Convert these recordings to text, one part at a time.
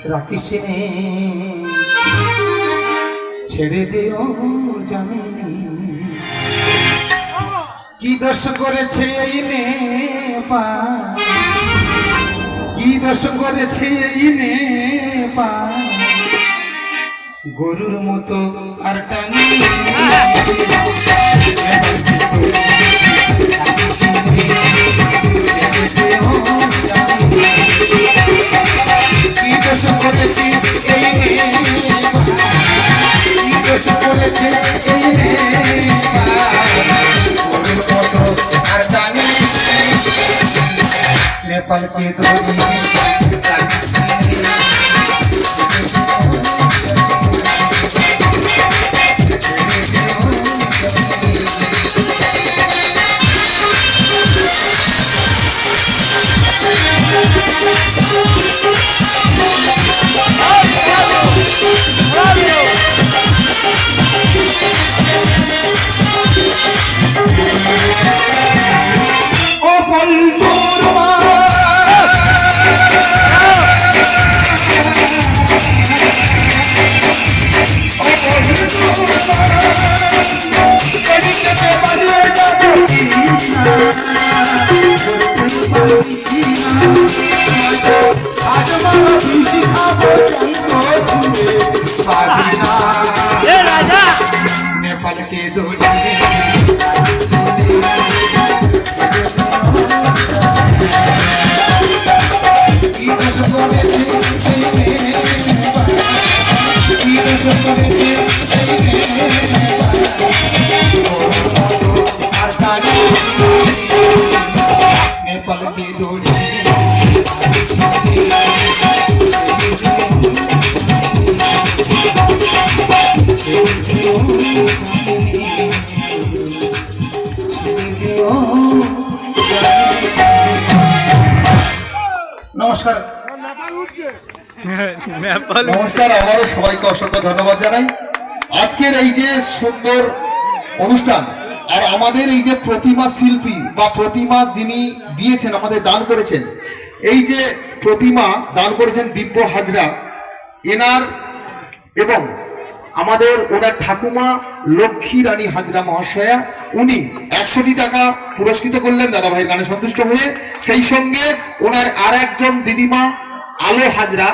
রাখিস নে ছেড়ে দিও জামিনী কি দোষ করেছে এই নেপাল কি দোষ করেছে এই নেপাল গরুর মতো আর টানি কি দোষ করেছে এই নেপাল কি দোষ করেছে এই নেপাল গরুর মতো আর টানি নেপালকে ধরি नेपाल के धोनी नेपाल के धोनी নমস্কার নমস্কার আবারও সবাইকে অসংখ্য ধন্যবাদ জানাই আজকের এই যে সুন্দর অনুষ্ঠান আর আমাদের এই যে প্রতিমা শিল্পী বা প্রতিমা যিনি দিয়েছেন আমাদের দান করেছেন এই যে প্রতিমা দান করেছেন দিব্য হাজরা এনার এবং আমাদের ওনার ঠাকুমা লক্ষ্মী রানী হাজরা মহাশয়া উনি 100 টাকা পুরস্কৃত করলেন দাদা ভাইয়ের গানে সন্তুষ্ট হয়ে সেই সঙ্গে ওনার আর একজন দিদিমা আলো হাজরা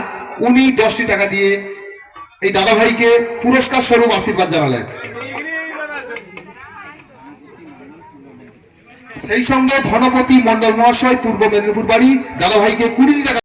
উনি 10 টাকা দিয়ে এই দাদা ভাইকে পুরস্কার স্বরূপ আশীর্বাদ জানালেন সেই সঙ্গে ধনপতি মন্ডল মহাশয় পূর্ব মেদিনীপুর বাড়ি দাদা ভাইকে 20 টাকা